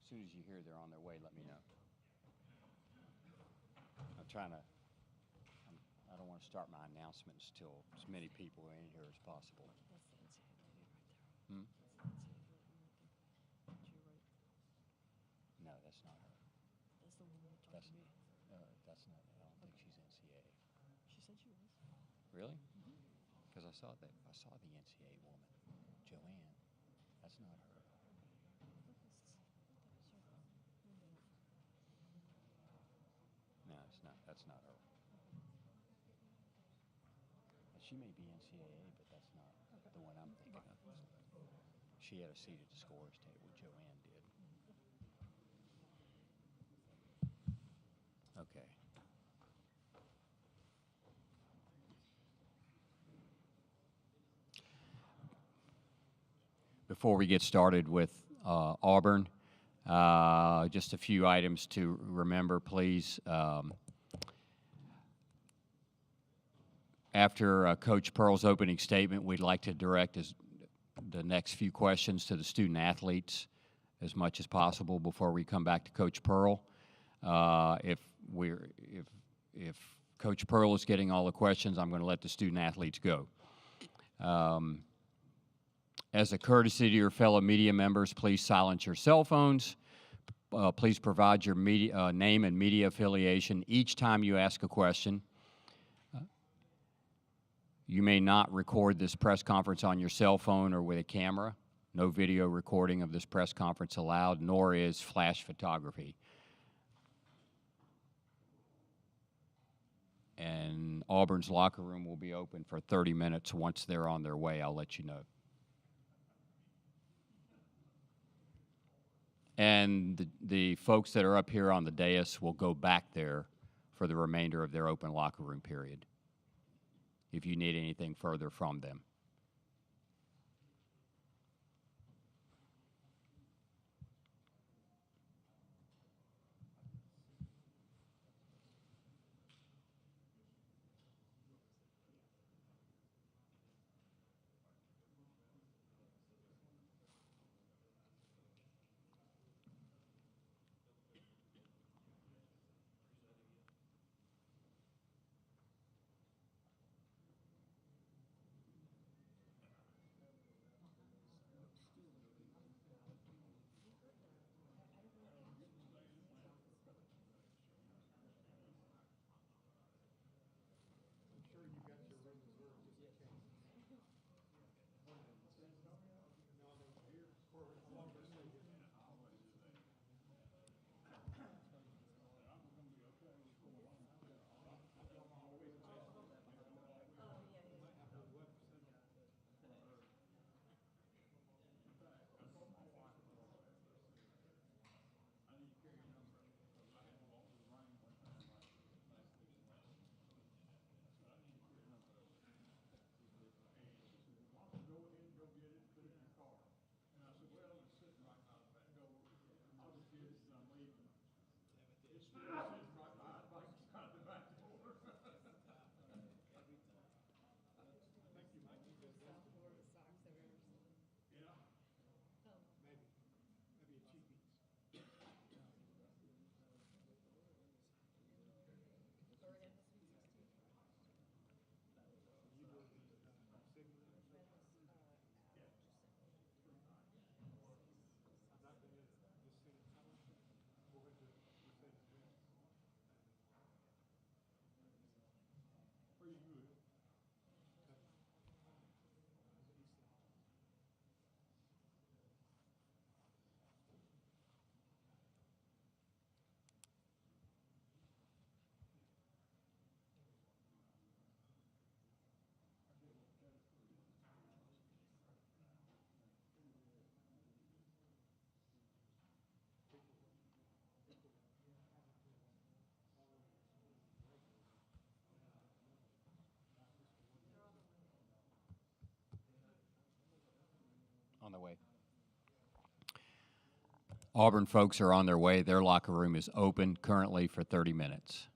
As soon as you hear they're on their way, let me know. I'm trying to, I don't want to start my announcements till as many people are in here as possible. Hmm? No, that's not her. That's the one we're talking That's about. that's not. I don't think she's NCAA. She said she was. Really? Because I saw the NCAA woman, Joanne. That's not her. No, it's not. That's not her. She may be NCAA, but that's not the one I'm thinking of. She had a seat at the scorer's table. Joanne did. Okay. Before we get started with Auburn, just a few items to remember, please. After Coach Pearl's opening statement, we'd like to direct the next few questions to the student athletes as much as possible before we come back to Coach Pearl. If Coach Pearl is getting all the questions, I'm going to let the student athletes go. As a courtesy to your fellow media members, please silence your cell phones. Please provide your name and media affiliation each time you ask a question. You may not record this press conference on your cell phone or with a camera. No video recording of this press conference allowed, nor is flash photography. And Auburn's locker room will be open for 30 minutes. Once they're on their way, I'll let you know. And the folks that are up here on the dais will go back there for the remainder of their open locker room period, if you need anything further from them. On the way. Auburn folks are on their way. Their locker room is open currently for 30 minutes.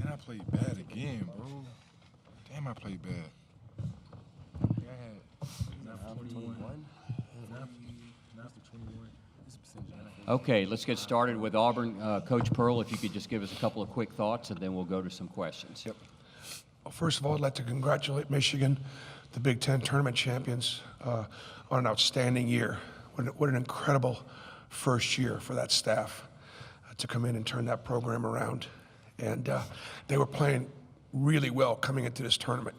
And I played bad again, bro. Damn, I played bad. I had 21. Okay, let's get started with Auburn. Coach Pearl, if you could just give us a couple of quick thoughts, and then we'll go to some questions. Yep. Well, first of all, I'd like to congratulate Michigan, the Big Ten tournament champions, on an outstanding year. What an incredible first year for that staff to come in and turn that program around. And they were playing really well coming into this tournament,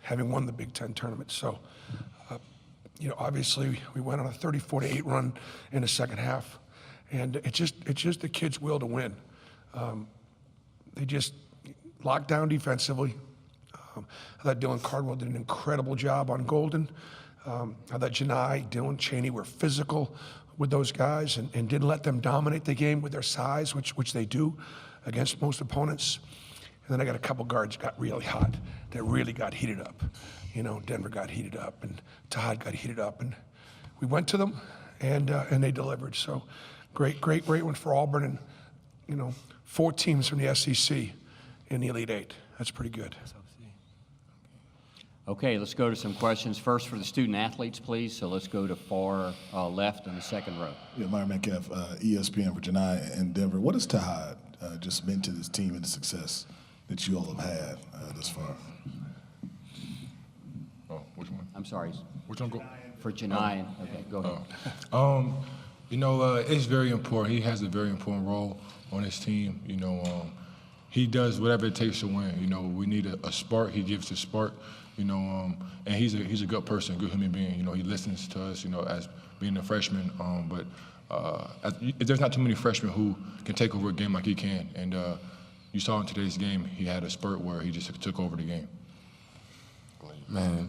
having won the Big Ten tournament. So, obviously we went on a 34-8 run in the second half, and it's just the kids' will to win. They just locked down defensively. I thought Dylan Cardwell did an incredible job on Golden. I thought Janai, Dylan, Cheney were physical with those guys and didn't let them dominate the game with their size, which they do against most opponents. And then I got a couple guards got really hot, that really got heated up. Denver got heated up, and Todd got heated up, and we went to them, and they delivered. So, great one for Auburn, and 4 teams from the SEC in the Elite Eight. That's pretty good. Okay, let's go to some questions. First for the student athletes, please. So let's go to far left in the second row. Yeah, Myron Metcalf, ESPN for Janai and Denver. What has Tahad just meant to this team and the success that you all have had thus far? Oh, which one? I'm sorry. Which one go? For Janai. Okay, go ahead. It's very important. He has a very important role on his team. He does whatever it takes to win. We need a spark. He gives the spark. And he's a good person, good human being. He listens to us. As being a freshman. There's not too many freshmen who can take over a game like he can. And you saw in today's game, he had a spurt where he just took over the game. Man,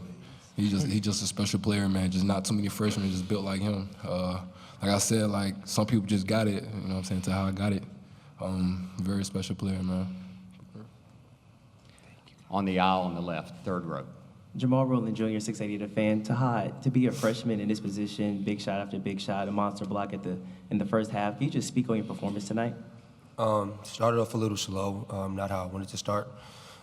he's just a special player, man. Just not too many freshmen just built like him. Like I said, like some people just got it. You know what I'm saying? To how I got it. Very special player, man. On the aisle on the left, third row. Jamal Rowland Jr., 680 The Fan. Tahad, to be a freshman in this position, big shot after big shot, a monster block in the first half. Can you just speak on your performance tonight? Started off a little slow, not how I wanted to start.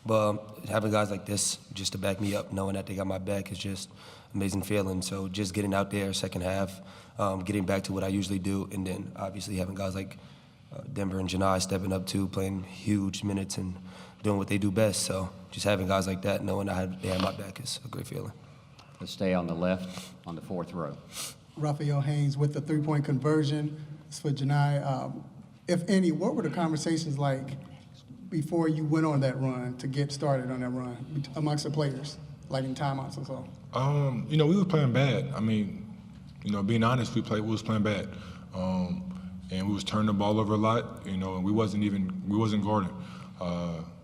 But having guys like this just to back me up, knowing that they got my back is just amazing feeling. So just getting out there second half, getting back to what I usually do, and then obviously having guys like Denver and Janai stepping up too, playing huge minutes and doing what they do best. So just having guys like that, knowing they have my back is a great feeling. Let's stay on the left on the fourth row. Raphael Haynes with the three-point conversion. It's for Janai. If any, what were the conversations like before you went on that run to get started on that run amongst the players, like in timeouts and so? We were playing bad. Being honest, we was playing bad. And we was turning the ball over a lot, and we wasn't guarding.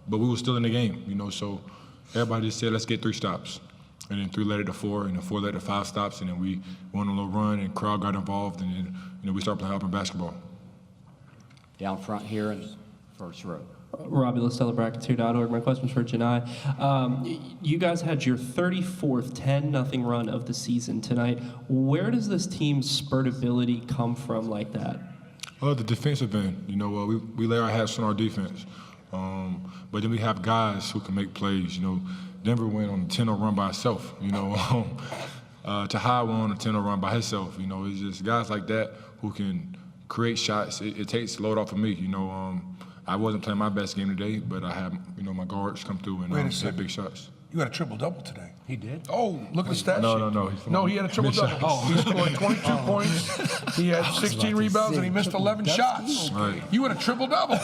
But we were still in the game, so everybody just said, let's get 3 stops. And then 3 led it to 4, and then 4 led to 5 stops, and then we went on a little run, and crowd got involved, and then we started playing Auburn basketball. Down front here in the first row. Robbie LaStella, Bracketeer.org. My question's for Janai. You guys had your 34th 10-0 run of the season tonight. Where does this team's spurt ability come from like that? The defensive end. You know, we lay our hats on our defense. But then we have guys who can make plays. You know, Denver went on a 10-0 run by itself. You know, Tahad went on a 10-0 run by himself. You know, it's just guys like that who can create shots. It takes the load off of me. You know, I wasn't playing my best game today, but I had, you know, my guards come through and hit big shots. You had a triple-double today. He did? Oh, look at the stat sheet. No. No, he had a triple-double. He scored 22 points. He had 16 rebounds, and he missed 11 shots. Right. You had a triple-double.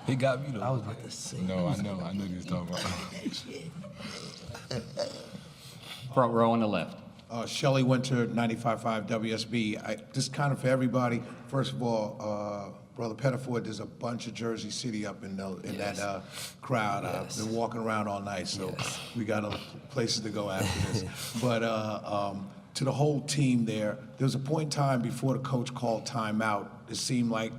He got me though. I was about to say. No, I know what he was talking about. Front row on the left. Shelley Winter, 95.5 WSB. Just kind of for everybody, first of all, Brother Pettiford, there's a bunch of Jersey City up in that crowd. I've been walking around all night, so we got other places to go after this. But to the whole team there was a point in time before the coach called timeout. It seemed like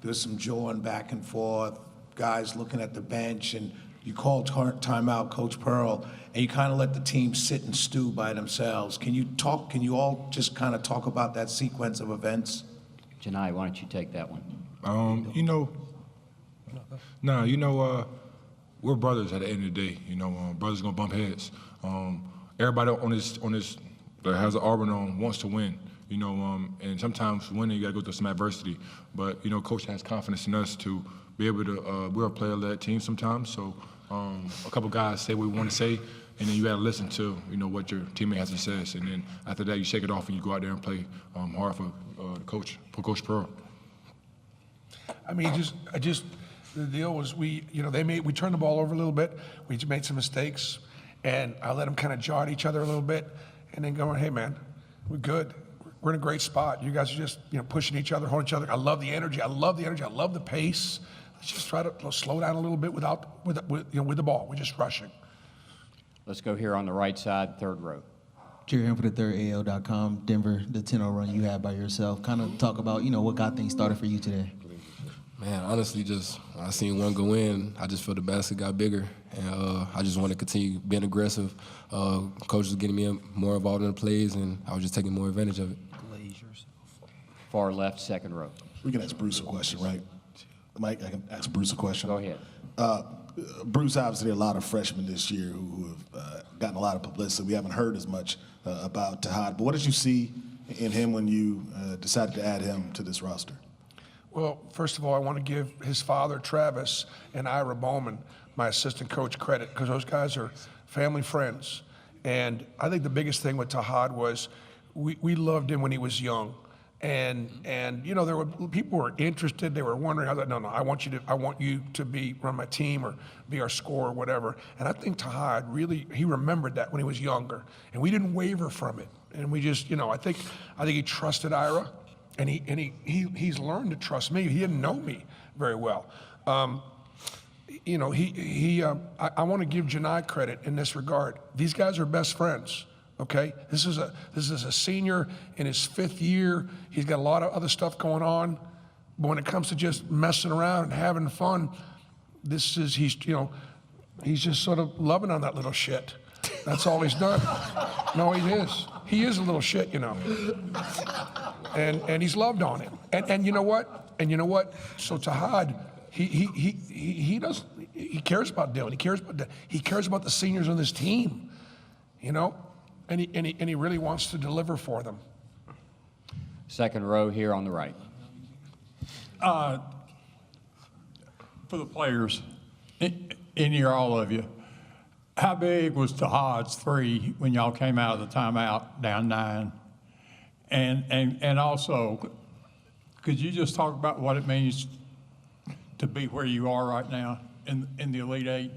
there was some jawing back and forth, guys looking at the bench, and you called timeout, Coach Pearl, and you kind of let the team sit and stew by themselves. Can you all just kind of talk about that sequence of events? Janai, why don't you take that one? We're brothers at the end of the day. You know, brothers gonna bump heads. Everybody on this that has an Auburn on wants to win. You know, and sometimes winning you gotta go through some adversity. But you know, Coach has confidence in us to be able to. We're a player-led team sometimes, so a couple guys say what we want to say, and then you gotta listen to what your teammate has to say, and then after that you shake it off and you go out there and play hard for Coach Pearl. I mean, the deal was we turned the ball over a little bit. We made some mistakes, and I let them kind of jaw at each other a little bit, and then going, hey man, we're good. We're in a great spot. You guys are just pushing each other, holding each other. I love the energy. I love the pace. Let's just try to slow down a little bit with the ball. We're just rushing. Let's go here on the right side, third row. Jerry Ham for the third AL.com. Denver, the 10-0 run you had by yourself. Kind of talk about, what got things started for you today. Man, honestly, I seen one go in. I just felt the basket got bigger, and I just want to continue being aggressive. Coach was getting me more involved in the plays, and I was just taking more advantage of it. Far left, second row. We can ask Bruce a question, right? Mike, I can ask Bruce a question. Go ahead. Bruce, obviously, a lot of freshmen this year who have gotten a lot of publicity. We haven't heard as much about Tahad. But what did you see in him when you decided to add him to this roster? Well, first of all, I want to give his father, Travis, and Ira Bowman, my assistant coach, credit, because those guys are family friends. And I think the biggest thing with Tahad was we loved him when he was young. And there were people who were interested. They were wondering. I was like, no, I want you to run my team or be our scorer or whatever. And I think Tahad he remembered that when he was younger, and we didn't waver from it. And we just, I think he trusted Ira, and he's learned to trust me. He didn't know me very well. I want to give Janai credit in this regard. These guys are best friends. Okay, this is a senior in his 5th year. He's got a lot of other stuff going on, but when it comes to just messing around and having fun, he's just sort of loving on that little shit. That's all he's done. No, he is. He is a little shit, and he's loved on it. And you know what? So Tahad, he cares about Dylan. He cares about the seniors on this team, And he really wants to deliver for them. Second row here on the right. For the players, in all of you, how big was Tahad's 3 when y'all came out of the timeout down 9? And also, could you just talk about what it means to be where you are right now in the Elite 8,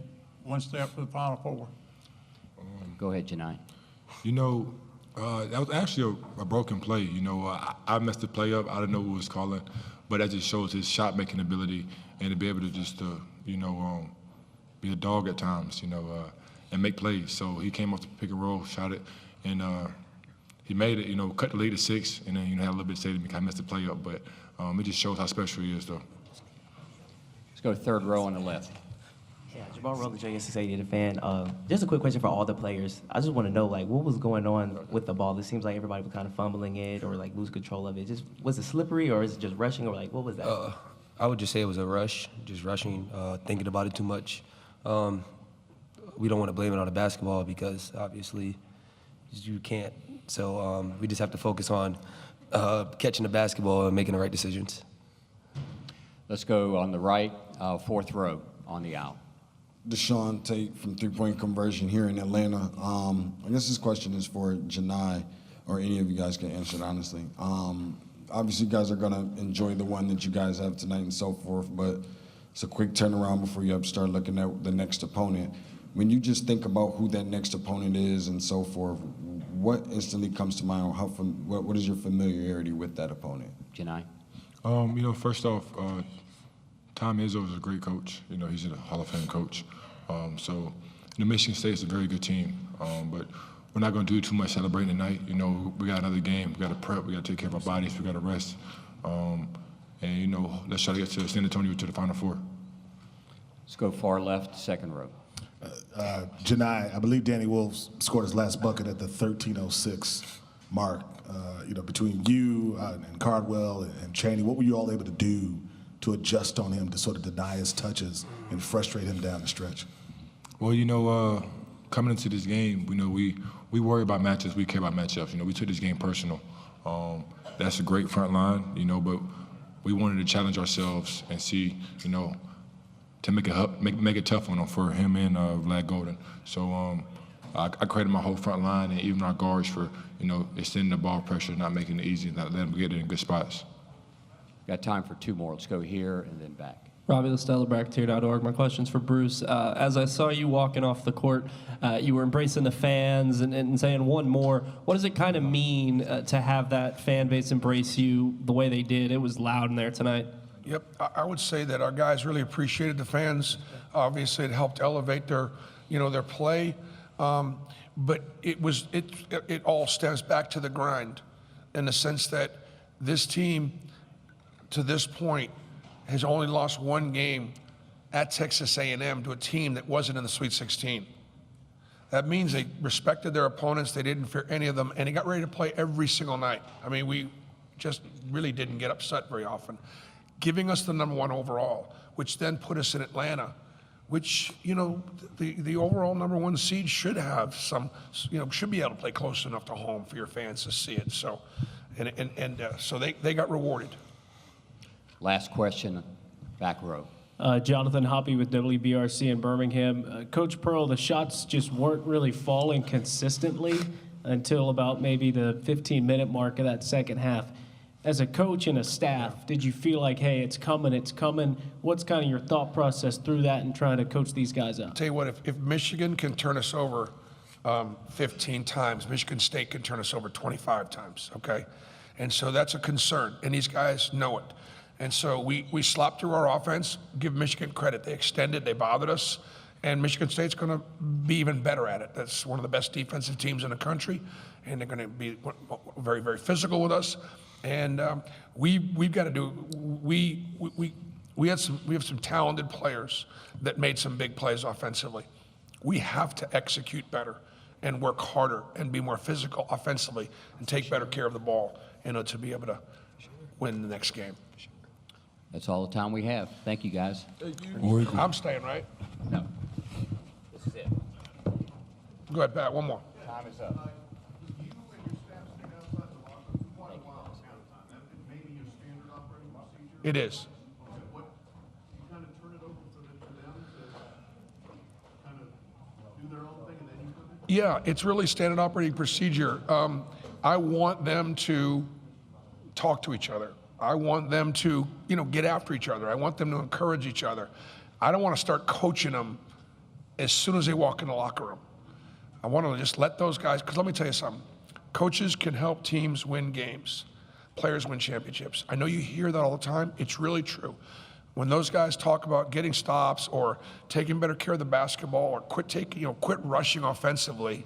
one step to the Final Four? Go ahead, Janai. That was actually a broken play. I messed the play up. I didn't know who was calling, but that just shows his shot-making ability and to be able to just, be a dog at times, and make plays. So he came off the pick and roll, shot it, and he made it. Cut the lead to 6, and then had a little bit to say to me. I messed the play up, but it just shows how special he is, though. Let's go third row on the left. Yeah, Jamal Rowland, Jr., 680 The Fan. Just a quick question for all the players. I just want to know, like, what was going on with the ball? It seems like everybody was kind of fumbling it or, like, lose control of it. Just was it slippery or is it just rushing or, like, what was that? I would just say it was a rush, just rushing, thinking about it too much. We don't want to blame it on the basketball because obviously you can't. So we just have to focus on catching the basketball and making the right decisions. Let's go on the right, fourth row on the aisle. Deshaun Tate from three-point conversion here in Atlanta. I guess this question is for Janai, or any of you guys can answer it honestly. Obviously, you guys are going to enjoy the one that you guys have tonight and so forth, but it's a quick turnaround before you have to start looking at the next opponent. When you just think about who that next opponent is and so forth, what instantly comes to mind? What is your familiarity with that opponent? Janai? First off, Tom Izzo is a great coach. He's a Hall of Fame coach. So Michigan State is a very good team. But we're not going to do too much celebrating tonight. We got another game. We got to prep. We got to take care of our bodies. We got to rest. Let's try to get to San Antonio to the Final Four. Let's go far left, second row. Janai, I believe Danny Wolf scored his last bucket at the 13:06 mark. Between you and Cardwell and Chaney, what were you all able to do to adjust on him to sort of deny his touches and frustrate him down the stretch? Well, coming into this game, we worry about matches. We care about matchups. We took this game personal. That's a great front line, but we wanted to challenge ourselves and see, to make it tough on him for him and Vlad Golden. So I credit my whole front line and even our guards for, extending the ball pressure, not making it easy, not letting them get in good spots. Got time for two more. Let's go here and then back. Robbie Listella, Bracketeer.org. My question's for Bruce. As I saw you walking off the court, you were embracing the fans and saying one more. What does it kind of mean to have that fan base embrace you the way they did? It was loud in there tonight. Yep, I would say that our guys really appreciated the fans. Obviously, it helped elevate their play. But it all stems back to the grind, in the sense that this team, to this point, has only lost one game at Texas A&M to a team that wasn't in the Sweet 16. That means they respected their opponents. They didn't fear any of them, and they got ready to play every single night. I mean, we just really didn't get upset very often, giving us the #1 overall, which then put us in Atlanta, which, the overall #1 seed should have some, should be able to play close enough to home for your fans to see it. So, so they got rewarded. Last question, back row. Jonathan Hoppy with WBRC in Birmingham. Coach Pearl, the shots just weren't really falling consistently until about maybe the 15-minute mark of that second half. As a coach and a staff, did you feel like, hey, it's coming, it's coming? What's kind of your thought process through that and trying to coach these guys up? Tell you what, if Michigan can turn us over 15 times, Michigan State can turn us over 25 times, okay? And so that's a concern, and these guys know it. And so we slopped through our offense. Give Michigan credit. They extended, they bothered us, and Michigan State's going to be even better at it. That's one of the best defensive teams in the country, and they're going to be very, very physical with us. And we've got to do. We have some talented players that made some big plays offensively. We have to execute better and work harder and be more physical offensively and take better care of the ball, to be able to win the next game. That's all the time we have. Thank you, guys. I'm staying, right? No. This is it. Go ahead, Pat. One more. Time is up. It is. Yeah, it's really standard operating procedure. I want them to talk to each other. I want them to, get after each other. I want them to encourage each other. I don't want to start coaching them as soon as they walk in the locker room. I want to just let those guys, because let me tell you something. Coaches can help teams win games. Players win championships. I know you hear that all the time. It's really true. When those guys talk about getting stops or taking better care of the basketball or quit rushing offensively,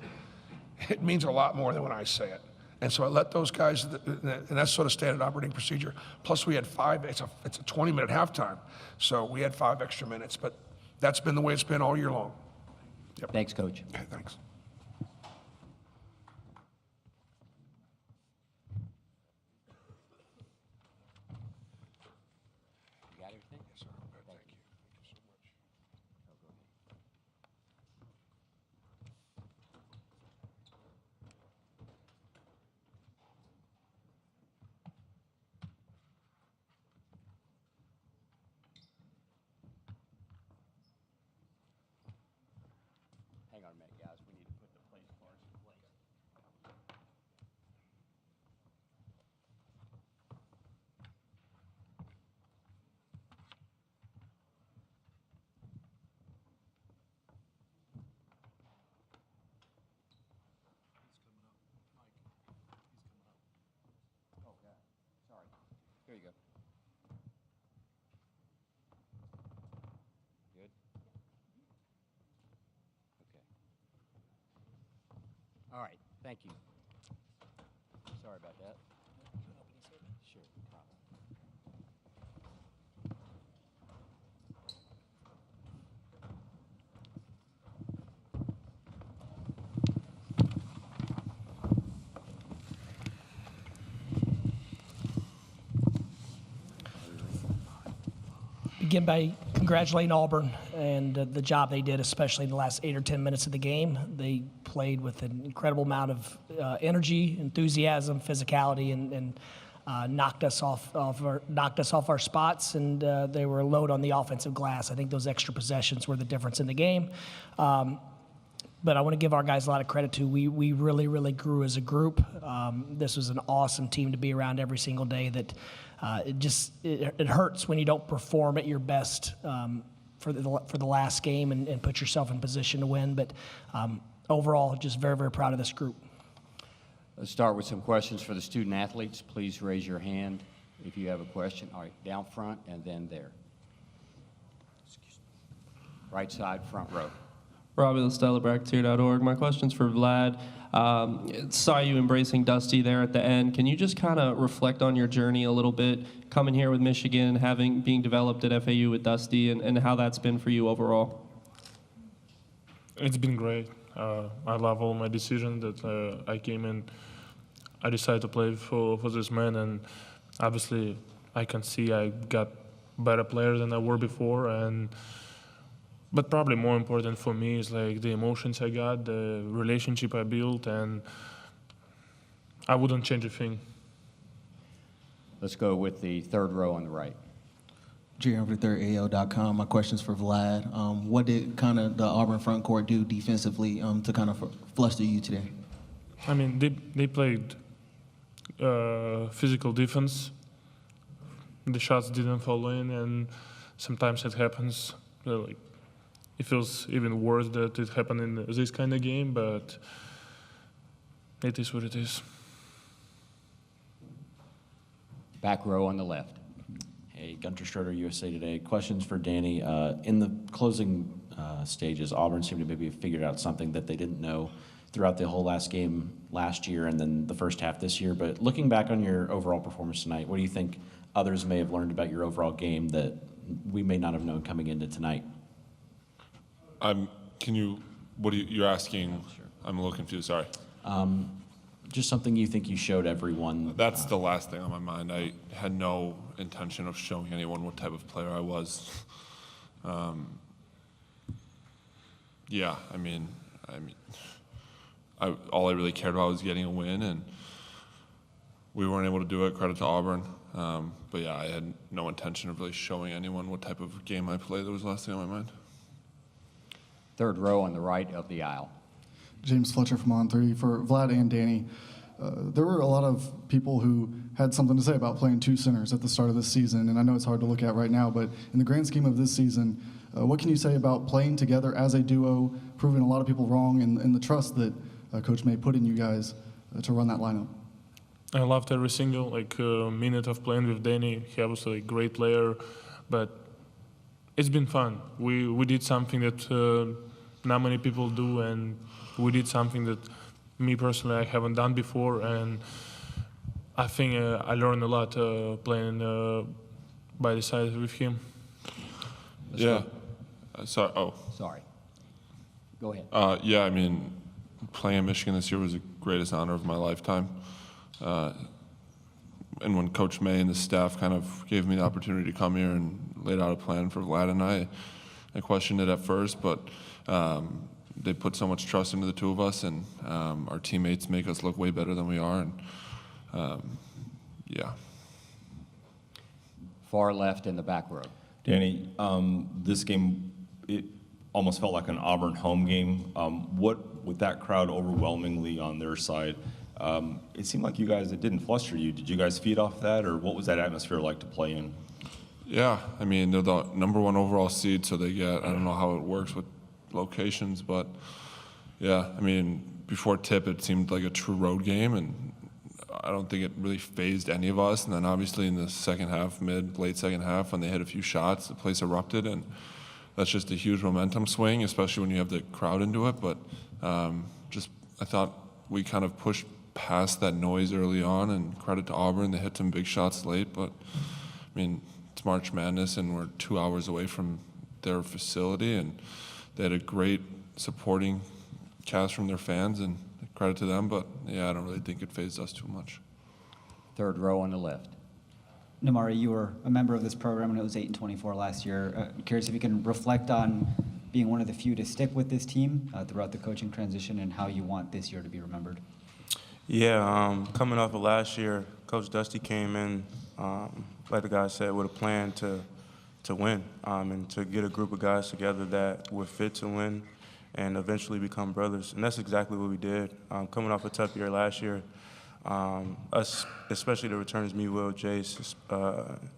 it means a lot more than when I say it. And so I let those guys, and that's sort of standard operating procedure. Plus we had it's a 20-minute halftime. So we had 5 extra minutes, but that's been the way it's been all year long. Yep. Thanks, Coach. Okay, thanks. You got everything? Yes, sir. Thank you. Thank you so much. Hang on a minute, guys. We need to put the place cards in place. Oh, yeah. Sorry. Here you go. Good? Okay. All right, thank you. Sorry about that. Sure, no problem. Begin by congratulating Auburn and the job they did, especially in the last 8 or 10 minutes of the game. They played with an incredible amount of energy, enthusiasm, physicality, and knocked us off our spots. And they were a load on the offensive glass. I think those extra possessions were the difference in the game. But I want to give our guys a lot of credit too. We really, really grew as a group. This was an awesome team to be around every single day. That it hurts when you don't perform at your best for the last game and put yourself in position to win. But overall, just very, very proud of this group. Let's start with some questions for the student athletes. Please raise your hand if you have a question. All right, down front and then there. Right side, front row. Robbie LaStella, Bracketeer.org. My question's for Vlad. Saw you embracing Dusty there at the end. Can you just kind of reflect on your journey a little bit, coming here with Michigan, being developed at FAU with Dusty, and how that's been for you overall? It's been great. I love all my decisions that I came in. I decided to play for this man, and obviously I can see I got better players than I were before, but probably more important for me is like the emotions I got, the relationship I built, and I wouldn't change a thing. Let's go with the third row on the right. JR3AO.com. My question's for Vlad. What did kind of the Auburn front court do defensively to kind of fluster you today? I mean, they played physical defense. The shots didn't fall in, and sometimes it happens. It feels even worse that it happened in this kind of game, but it is what it is. Back row on the left. Hey, Gunter Schroeder, USA Today. Questions for Danny. In the closing stages, Auburn seemed to maybe have figured out something that they didn't know throughout the whole last game last year and then the first half this year. But looking back on your overall performance tonight, what do you think others may have learned about your overall game that we may not have known coming into tonight? You're asking? Sure. I'm a little confused, sorry. Just something you think you showed everyone. That's the last thing on my mind. I had no intention of showing anyone what type of player I was. Yeah, all I really cared about was getting a win, and we weren't able to do it. Credit to Auburn. But yeah, I had no intention of really showing anyone what type of game I played. That was the last thing on my mind. Third row on the right of the aisle. James Fletcher from On3. For Vlad and Danny, there were a lot of people who had something to say about playing two centers at the start of this season, and I know it's hard to look at right now, but in the grand scheme of this season, what can you say about playing together as a duo, proving a lot of people wrong, and the trust that Coach May put in you guys to run that lineup? I loved every single minute of playing with Danny. He was a great player, but it's been fun. We did something that not many people do, and we did something that me personally I haven't done before, and I think I learned a lot playing by the side with him. Yeah. Sorry. Oh. Sorry. Go ahead. Yeah, I mean, playing at Michigan this year was the greatest honor of my lifetime. And when Coach May and the staff kind of gave me the opportunity to come here and laid out a plan for Vlad and I questioned it at first, but they put so much trust into the two of us, and our teammates make us look way better than we are. And yeah. Far left in the back row. Danny, this game, it almost felt like an Auburn home game. What, with that crowd overwhelmingly on their side, it seemed like you guys, it didn't fluster you. Did you guys feed off that, or what was that atmosphere like to play in? Yeah, I mean, they're the #1 overall seed, so they get, I don't know how it works with locations, but yeah, I mean, before tip, it seemed like a true road game, and I don't think it really fazed any of us. And then obviously in the second half, late second half, when they hit a few shots, the place erupted, and that's just a huge momentum swing, especially when you have the crowd into it. But I thought we kind of pushed past that noise early on, and credit to Auburn, they hit some big shots late, but I mean, it's March Madness, and we're 2 hours away from their facility, and they had a great supporting cast from their fans, and credit to them, but yeah, I don't really think it fazed us too much. Third row on the left. Namari, you were a member of this program when it was 8-24 last year. Curious if you can reflect on being one of the few to stick with this team throughout the coaching transition, and how you want this year to be remembered. Yeah, coming off of last year, Coach Dusty came in, like the guys said, with a plan to win, and to get a group of guys together that were fit to win and eventually become brothers. And that's exactly what we did. Coming off a tough year last year, us, especially the returns, me, Will, Jace,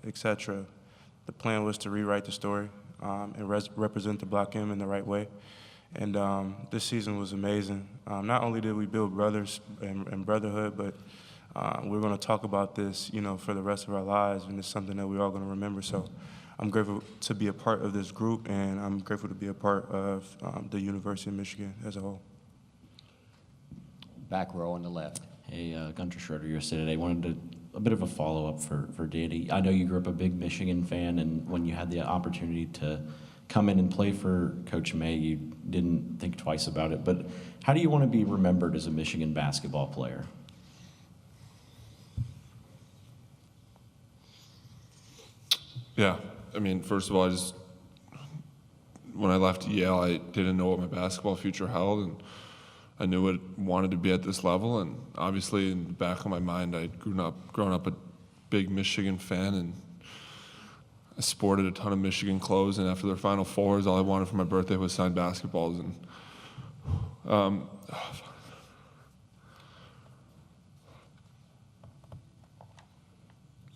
et cetera, the plan was to rewrite the story and represent the Block M in the right way. And this season was amazing. Not only did we build brothers and brotherhood, but we're going to talk about this, for the rest of our lives, and it's something that we're all going to remember. So I'm grateful to be a part of this group, and I'm grateful to be a part of the University of Michigan as a whole. Back row on the left. Hey, Gunter Schroeder, USA Today. Wanted a bit of a follow-up for Danny. I know you grew up a big Michigan fan, and when you had the opportunity to come in and play for Coach May, you didn't think twice about it. But how do you want to be remembered as a Michigan basketball player? Yeah, I mean, first of all, when I left Yale, I didn't know what my basketball future held, and I knew I wanted to be at this level. And obviously, in the back of my mind, I'd grown up a big Michigan fan, and I sported a ton of Michigan clothes. And after their Final Fours, all I wanted for my birthday was signed basketballs. And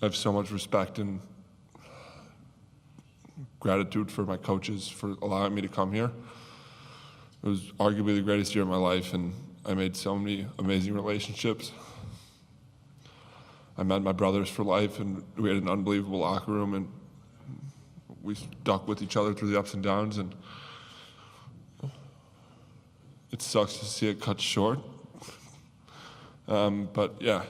I have so much respect and gratitude for my coaches for allowing me to come here. It was arguably the greatest year of my life, and I made so many amazing relationships. I met my brothers for life, and we had an unbelievable locker room, and we stuck with each other through the ups and downs, and it sucks to see it cut short. But yeah,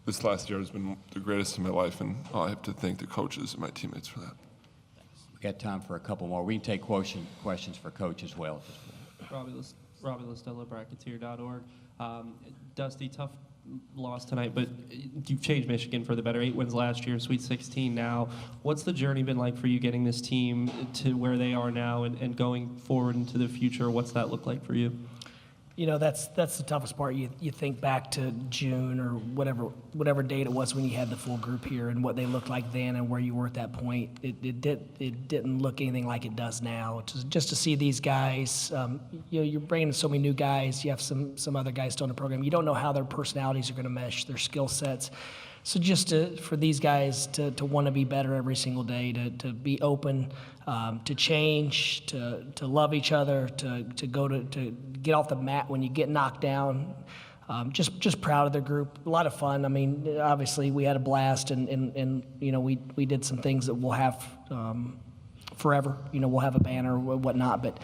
this last year has been the greatest of my life, and I have to thank the coaches and my teammates for that. We got time for a couple more. We can take questions for Coach as well. Robbie Listella, Bracketeer.org. Dusty, tough loss tonight, but you've changed Michigan for the better. 8 wins last year, Sweet 16 now. What's the journey been like for you getting this team to where they are now and going forward into the future? What's that look like for you? That's the toughest part. You think back to June or whatever date it was when you had the full group here and what they looked like then and where you were at that point. It didn't look anything like it does now. Just to see these guys, you're bringing so many new guys. You have some other guys still in the program. You don't know how their personalities are going to mesh, their skill sets. So just for these guys to want to be better every single day, to be open, to change, to love each other, to get off the mat when you get knocked down. Just proud of the group. A lot of fun. I mean, obviously we had a blast, and we did some things that we'll have forever. We'll have a banner or whatnot. But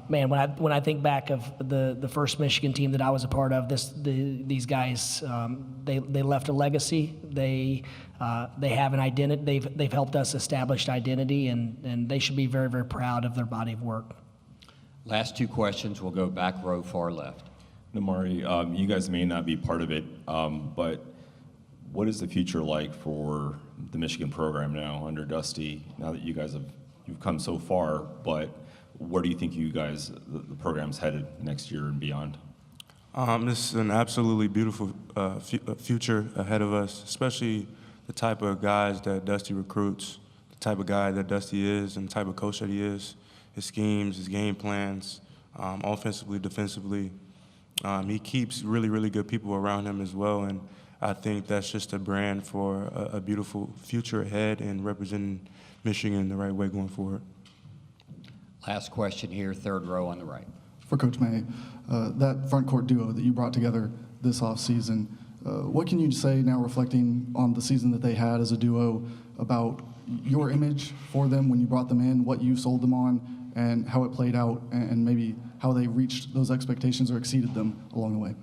man, when I think back of the first Michigan team that I was a part of, these guys, they left a legacy. They have an identity. They've helped us establish identity, and they should be very, very proud of their body of work. Last two questions. We'll go back row, far left. Namari, you guys may not be part of it, but what is the future like for the Michigan program now under Dusty? Now that you guys you've come so far, but where do you think the program's headed next year and beyond? This is an absolutely beautiful future ahead of us, especially the type of guys that Dusty recruits, the type of guy that Dusty is, and the type of coach that he is, his schemes, his game plans, offensively, defensively. He keeps really, really good people around him as well, and I think that's just a brand for a beautiful future ahead and representing Michigan the right way going forward. Last question here, third row on the right. For Coach May, that front court duo that you brought together this offseason, what can you say now reflecting on the season that they had as a duo about your image for them when you brought them in, what you sold them on, and how it played out, and maybe how they reached those expectations or exceeded them along the way?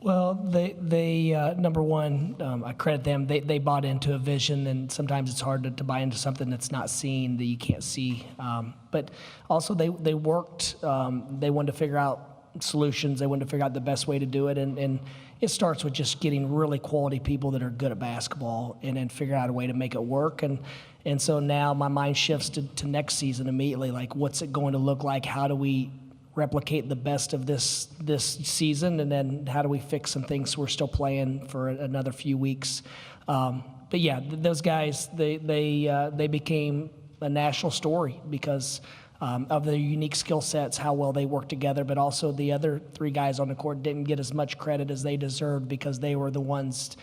Well, they number one, I credit them. They bought into a vision, and sometimes it's hard to buy into something that's not seen, that you can't see. But also they worked. They wanted to figure out solutions. They wanted to figure out the best way to do it, and it starts with just getting really quality people that are good at basketball, and then figure out a way to make it work. And so now my mind shifts to next season immediately. Like, what's it going to look like? How do we replicate the best of this season, and then how do we fix some things so we're still playing for another few weeks? But yeah, those guys, they became a national story because of their unique skill sets, how well they work together, but also the other three guys on the court didn't get as much credit as they deserved because they were the ones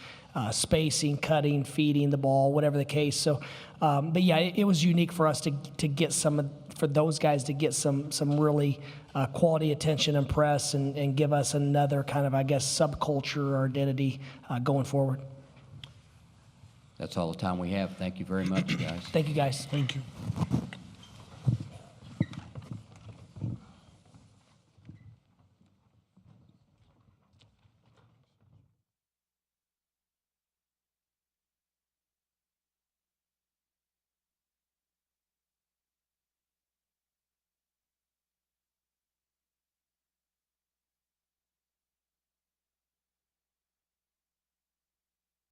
spacing, cutting, feeding the ball, whatever the case. So, but yeah, it was unique for us to get for those guys to get some really quality attention and press and give us another kind of, I guess, subculture or identity going forward. That's all the time we have. Thank you very much, guys. Thank you, guys. Thank you.